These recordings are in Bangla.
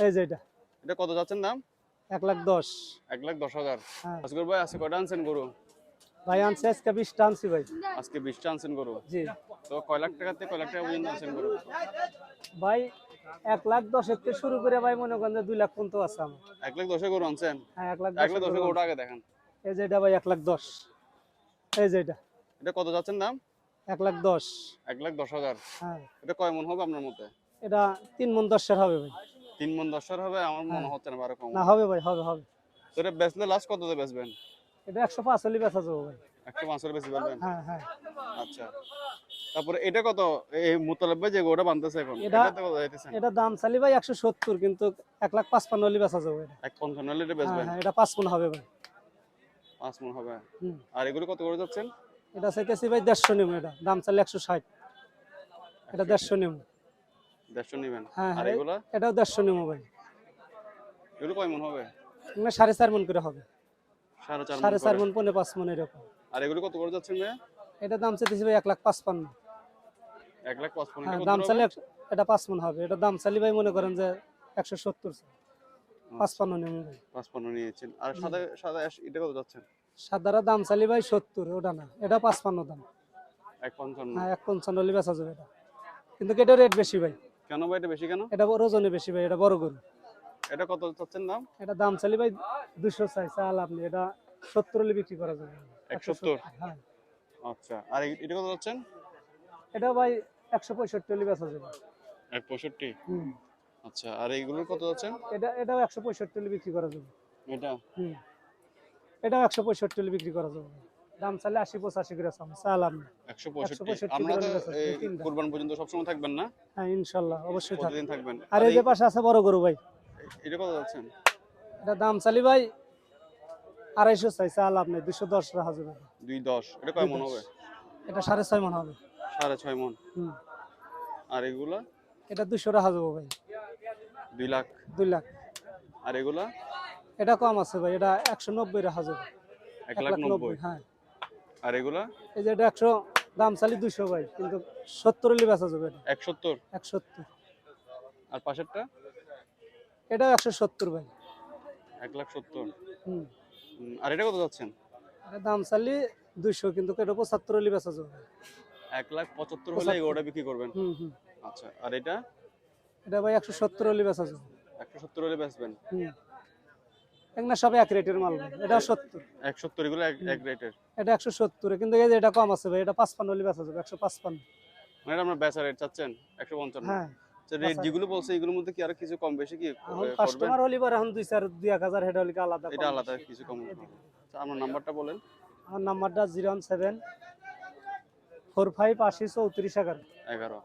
এই যে এটা এটা কত যাচ্ছেন দাম? 1,10,000। 1,10,000। হ্যাঁ আজকের ভাই আজকে কয়টা আনছেন গরু? ভাই আনছে আজকে 20টা আনছি ভাই। আজকে 20টা আনছেন গরু। জি তো কয় লাখ টাকা থেকে কয় লাখ টাকা পর্যন্ত আনছেন গরু? ভাই 1,10,000 থেকে শুরু করে ভাই মনে করেন যে 2 লাখ পর্যন্ত আছে আমার। 1,10,000 গরু আনছেন? হ্যাঁ 1,10,000 1,10,000 গরুটা আগে দেখান। এই যে এটা ভাই 1,10,000। এই যে এটা এটা কত যাচ্ছেন দাম? 1,10,000। 1,10,000। হ্যাঁ এটা কয় মন হবে আপনার মতে? এটা 3 মণ 10 হবে ভাই। 3 মন 10 হবে আমার মনে হ্যাঁ হচ্ছে না, আরো কম না হবে। হবে ভাই, হবে হবে। তো এটা বেচলে লাস্ট কততে বেচবেন? এটা 105 হলে বেচা যাবে ভাই। 105 এর বেশি বলবেন? হ্যাঁ হ্যাঁ আচ্ছা। তারপরে এটা কত? এই মুতালেব ভাই যে গরুটা বানতেছে এখন এটা এটাতে কত যাইতেছেন? এটা দাম চালি ভাই 170, কিন্তু 1,55,000 হলে বেচা যাবে এটা। 155 হলে এটা হ্যাঁ বেচবেন? হ্যাঁ এটা 5 মণ হবে ভাই। 5 মন হবে। হুম আর এগুলো কত করে যাচ্ছেন? এটা চাইতেছি ভাই 150 নেব, এটা দাম চাইলে 160। এটা 150 নেব। 150 নিবেন। হ্যাঁ আর হ্যাঁ এগুলা? এটাও 150 নেব ভাই। এগুলো কয় মন হবে? এগুলো 4.5 মণ করে হবে। 4.5 মন 4.5 করে। মণ, 5.5 মণ এরকম। আর এগুলো কত করে যাচ্ছেন ভাই? এটা দাম চাইতেছি ভাই 1,55,000। 1,55,000। হ্যাঁ এটা কত দাম হবে? চাইলে এটা 5 মণ হবে। এটা দাম চাইলে ভাই মনে করেন যে 170। 55 নেব ভাই। 55 নিয়েছেন। আর সাদা সাদা এটা কত যাচ্ছেন? সাদারা দাম চাইলে ভাই 70, ওটা না, এটা 55 দাম। 155। হ্যাঁ 155 হলে বেচা যাবে এটা, কিন্তু এটা রেট বেশি ভাই। কেন ভাই এটা বেশি কেন? এটা বড় ওজনে বেশি ভাই, এটা বড় গরু। এটা কত চাচ্ছেন দাম? এটা দাম চাইলে ভাই 200 চাই, চাল আপনি এটা 70 হলে বিক্রি করা যাবে। 170। হ্যাঁ আচ্ছা। আর এটা কত যাচ্ছেন? এটা ভাই 165 হলে বেচা যাবে। 165। হুম আচ্ছা। আর এইগুলোর কত যাচ্ছেন? এটাও 165 হলে বিক্রি করা যাবে। এটা হুম এটাও 165 হলে বিক্রি করা যাবে। দাম চাইলে 80-85 করে চাল আপনি 165। 165 আমরা করে তো বেচা যাবে এই এই তিনটা। কুরবান পর্যন্ত সবসময় থাকবেন না? হ্যাঁ ইনশাল্লাহ অবশ্যই থাকবে। প্রতিদিন থাকবেন। আর এই যে পাশে আছে বড় গরু ভাই, এটা কত যাচ্ছেন? এটা দাম চালি ভাই 250 চাই, চাল আপনি 210 রাখা যাবে। 210। এটা কয় মন হবে? এটা 6.5 মণ হবে। 6.5 মন। হুম আর এগুলা? এটা 200 রাখা যাবে ভাই। 2 লাখ। 2 লাখ। আর এগুলা? এটা কম আছে ভাই, এটা 190 রাখা যাবে। 1,90,000। 1,90,000 হ্যাঁ। আর এগুলা? এই যে এটা 100, দাম চালি 200 ভাই, কিন্তু 70 হলে বেচা যাবে এটা। 170। 170। আর পাশেরটা? এটাও 170 ভাই। 1,70,000। হুম আর এটা কত যাচ্ছেন? এটা দাম চালি 200, কিন্তু এটা 75 হলে বেচা যাবে। 1,75,000 হলে এই 75। গরুটা বিক্রি করবেন? হুম হুম আচ্ছা। আর এটা? এটা ভাই 170 হলে বেচা যাবে। 170 হলে বেচবেন? হুম এগুলো সব এক রেটের মাল ভাই। এটা 70। 170 এগুলো এক রেটের? এটা 170, কিন্তু এই যে এটা কম আছে ভাই, এটা 55 হলে বেচা যাবে। 155। মানে আমরা বেচা রেট চাচ্ছেন 155? হ্যাঁ আচ্ছা, রেট যেগুলো বলছে এগুলোর মধ্যে কি আর কিছু কম বেশি কি এখন করবেন? কাস্টমার হলি পরে এখন 2-4-2-1000 হেড হলি আলাদা এটা কম আলাদা বেশি। কিছু হ্যাঁ, কম হবে। এদিকে। আচ্ছা, আমার নাম্বারটা বলেন। আমার নাম্বারটা 01745803411। 11।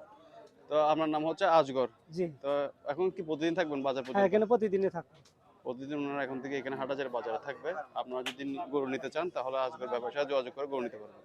তো আপনার নাম হচ্ছে আজগর। জি তো এখন কি প্রতিদিন থাকবেন বাজার হ্যাঁ, পর্যন্ত? এখানে প্রতিদিনই থাকবে। প্রতিদিন ওনারা এখন থেকে এখানে হাটাজার বাজারে থাকবে। আপনারা যদি গরু নিতে চান তাহলে আজগর ব্যবসায় যোগাযোগ করে গরু নিতে পারবেন।